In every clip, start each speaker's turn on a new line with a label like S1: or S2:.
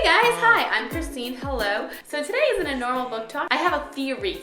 S1: Hey guys, hi, I'm Christine, hello. So today isn't a normal book talk. I have a theory,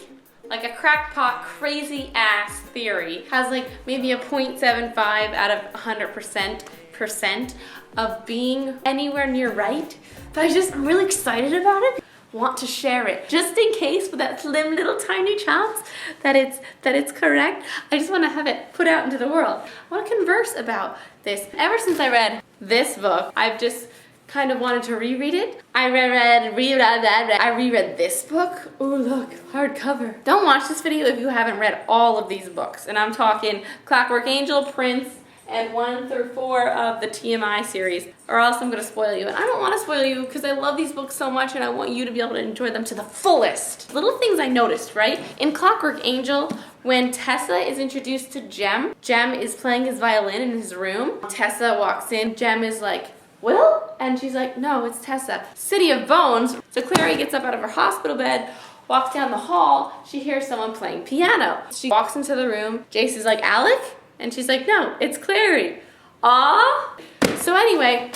S1: like a crackpot, crazy ass theory. Has like maybe a 0.75 out of 100% of being anywhere near right. But I'm really excited about it. Want to share it just in case, with that slim little tiny chance that it's correct. I just want to have it put out into the world. I want to converse about this. Ever since I read this book, I've just kind of wanted to reread it. I reread this book. Oh look, hardcover. Don't watch this video if you haven't read all of these books. And I'm talking Clockwork Angel, Prince, and 1 through 4 of the TMI series, or else I'm gonna spoil you. And I don't want to spoil you because I love these books so much and I want you to be able to enjoy them to the fullest. Little things I noticed, right? In Clockwork Angel, when Tessa is introduced to Jem is playing his violin in his room. Tessa walks in, Jem is like, Will? And she's like, no, it's Tessa. City of Bones. So Clary gets up out of her hospital bed, walks down the hall, she hears someone playing piano. She walks into the room, Jace is like, Alec? And she's like, no, it's Clary. Aww. So anyway,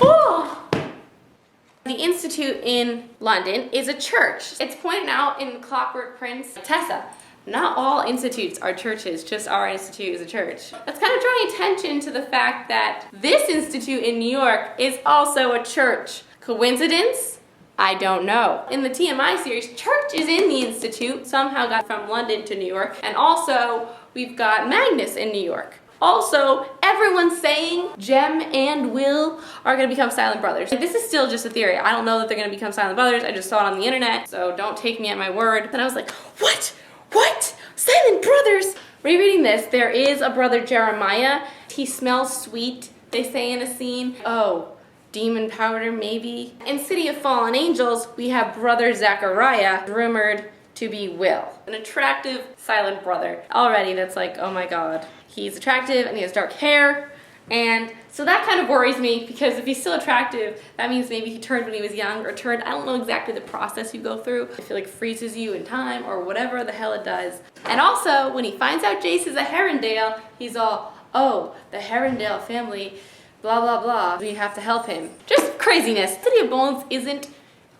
S1: the Institute in London is a church. It's pointed out in Clockwork Prince, Tessa. Not all institutes are churches, just our institute is a church. That's kind of drawing attention to the fact that this institute in New York is also a church. Coincidence? I don't know. In the TMI series, church is in the institute, somehow got from London to New York, and also we've got Magnus in New York. Also, everyone's saying Jem and Will are gonna become silent brothers. This is still just a theory. I don't know that they're gonna become silent brothers. I just saw it on the internet, so don't take me at my word. And I was like, what? What? Silent brothers? Rereading this, there is a brother Jeremiah. He smells sweet, they say in a scene. Oh, demon powder maybe. In City of Fallen Angels, we have brother Zachariah, rumored to be Will. An attractive silent brother. Already that's like, oh my god. He's attractive and he has dark hair. And so that kind of worries me because if he's still attractive, that means maybe he turned when he was young or turned, I don't know exactly the process you go through. I feel like freezes you in time or whatever the hell it does. And also, when he finds out Jace is a Herondale, he's all, oh, the Herondale family, blah, blah, blah. We have to help him. Just craziness. City of Bones isn't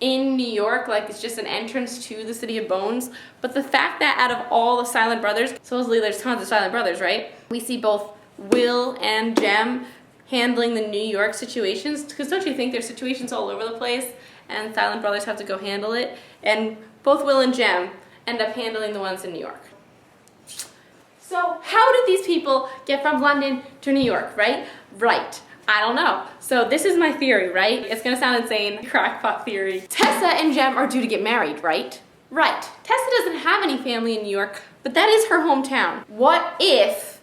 S1: in New York, like it's just an entrance to the City of Bones. But the fact that out of all the silent brothers, supposedly there's tons of silent brothers, right? We see both Will and Jem handling the New York situations, because don't you think there's situations all over the place and silent brothers have to go handle it? And both Will and Jem end up handling the ones in New York. So how did these people get from London to New York, right? Right. I don't know. So this is my theory, right? It's gonna sound insane, crackpot theory. Tessa and Jem are due to get married, right? Right. Tessa doesn't have any family in New York, but that is her hometown. What if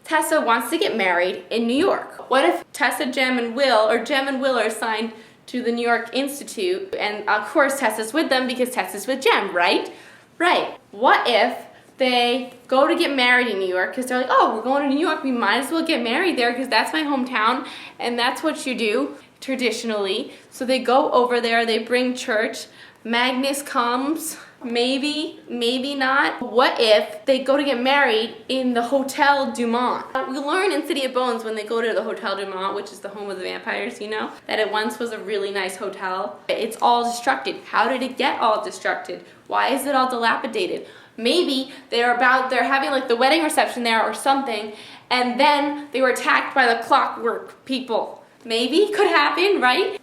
S1: Tessa wants to get married in New York? What if Tessa, Jem, and Will, or Jem and Will are assigned to the New York Institute, and of course Tessa's with them because Tessa's with Jem, right? Right. What if they go to get married in New York because they're like, oh, we're going to New York, we might as well get married there because that's my hometown and that's what you do traditionally. So they go over there, they bring church, Magnus comes, maybe, maybe not. What if they go to get married in the Hotel Dumont? We learn in City of Bones when they go to the Hotel Dumont, which is the home of the vampires, you know, that it once was a really nice hotel. It's all destructed. How did it get all destructed? Why is it all dilapidated? Maybe they're having like the wedding reception there or something, and then they were attacked by the Clockwork people. Maybe, could happen, right?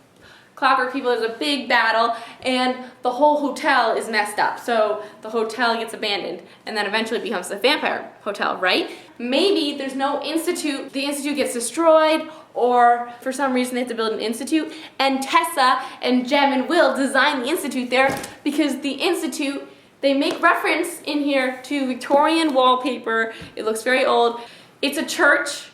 S1: Clockwork people, there's a big battle, and the whole hotel is messed up. So the hotel gets abandoned, and then eventually becomes the vampire hotel, right? Maybe there's no institute, the institute gets destroyed, or for some reason they have to build an institute, and Tessa and Jem and Will design the institute there because the institute, they make reference in here to Victorian wallpaper. It looks very old. It's a church.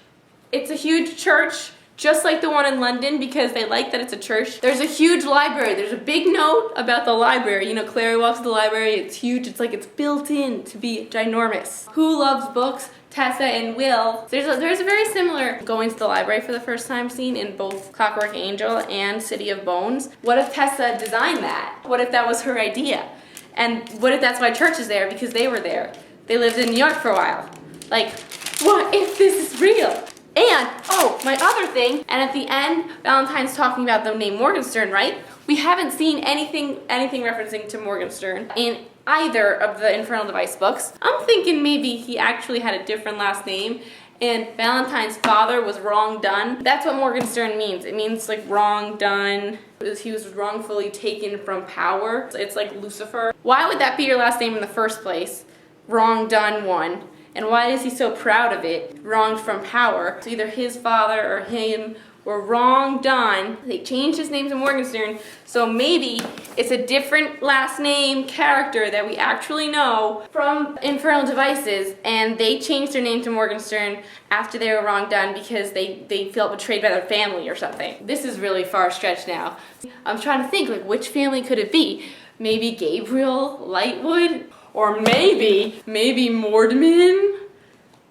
S1: It's a huge church, just like the one in London because they like that it's a church. There's a huge library. There's a big note about the library. You know, Clary walks to the library. It's huge. It's like it's built in to be ginormous. Who loves books? Tessa and Will. There's a very similar going to the library for the first time scene in both Clockwork Angel and City of Bones. What if Tessa designed that? What if that was her idea? And what if that's why church is there? Because they were there. They lived in New York for a while. Like, what if this is real? And, oh, my other thing, and at the end, Valentine's talking about the name Morgenstern, right? We haven't seen anything referencing to Morgenstern in either of the Infernal Device books. I'm thinking maybe he actually had a different last name, and Valentine's father was wrong done. That's what Morgenstern means. It means like wrong done. He was wrongfully taken from power. It's like Lucifer. Why would that be your last name in the first place? Wrong done one. And why is he so proud of it? Wronged from power. So either his father or him were wrong done. They changed his name to Morgenstern, so maybe it's a different last name character that we actually know from Infernal Devices, and they changed their name to Morgenstern after they were wrong done because they felt betrayed by their family or something. This is really far stretched now. I'm trying to think, like, which family could it be? Maybe Gabriel Lightwood? Or maybe Mordman?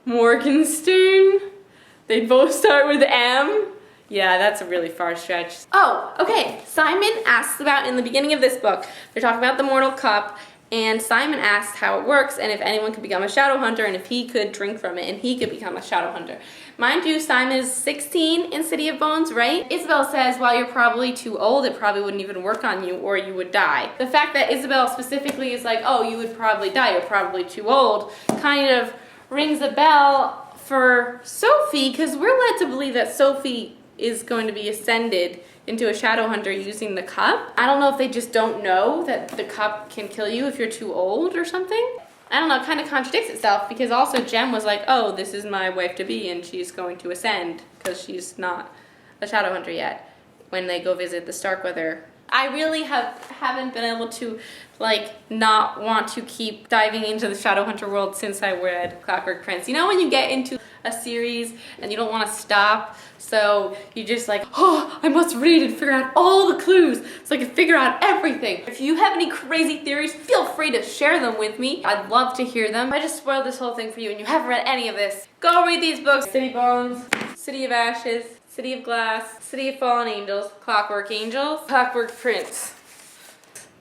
S1: Morgenstern? They both start with M? Yeah, that's a really far stretch. Oh, okay. Simon asks about, in the beginning of this book, they're talking about the Mortal Cup, and Simon asks how it works and if anyone could become a shadow hunter and if he could drink from it and he could become a shadow hunter. Mind you, Simon is 16 in City of Bones, right? Isabel says, well, you're probably too old, it probably wouldn't even work on you or you would die. The fact that Isabel specifically is like, oh, you would probably die, you're probably too old, kind of rings a bell for Sophie, because we're led to believe that Sophie is going to be ascended into a shadow hunter using the cup. I don't know if they just don't know that the cup can kill you if you're too old or something. I don't know, it kind of contradicts itself because also Jem was like, oh, this is my wife-to-be and she's going to ascend because she's not a shadow hunter yet when they go visit the Starkweather. I really haven't been able to not want to keep diving into the Shadowhunter world since I read Clockwork Prince. You know when you get into a series and you don't want to stop, so you just like, oh, I must read and figure out all the clues so I can figure out everything. If you have any crazy theories, feel free to share them with me. I'd love to hear them. I just spoiled this whole thing for you and you haven't read any of this. Go read these books. City Bones, City of Ashes, City of Glass, City of Fallen Angels, Clockwork Angels, Clockwork Prince.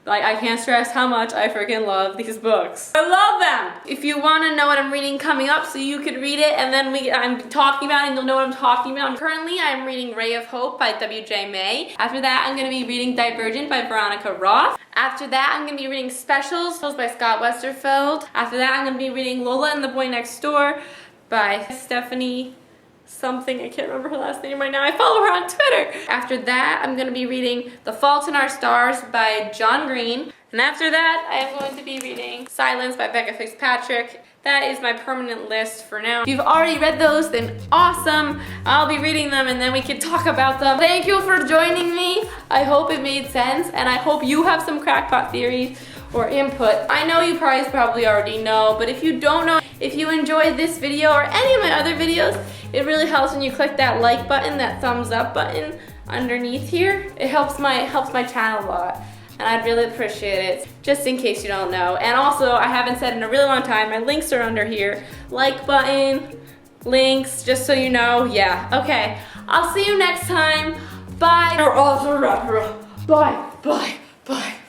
S1: I can't stress how much I freaking love these books. I love them! If you want to know what I'm reading coming up so you could read it and then I'm talking about it and you'll know what I'm talking about. Currently I'm reading Ray of Hope by W.J. May. After that I'm going to be reading Divergent by Veronica Roth. After that I'm going to be reading Specials by Scott Westerfeld. After that I'm going to be reading Lola and the Boy Next Door by Stephanie something, I can't remember her last name right now. I follow her on Twitter. After that, I'm going to be reading The Fault in Our Stars by John Green. And after that, I am going to be reading Silence by Becca Fitzpatrick. That is my permanent list for now. If you've already read those, then awesome. I'll be reading them and then we can talk about them. Thank you for joining me. I hope it made sense and I hope you have some crackpot theories or input. I know you probably already know, but if you don't know, if you enjoyed this video or any of my other videos, it really helps when you click that like button, that thumbs up button underneath here. It helps my channel a lot, and I'd really appreciate it, just in case you don't know. And also, I haven't said in a really long time, my links are under here. Like button, links, just so you know. Yeah, okay. I'll see you next time. Bye. Bye, bye, bye.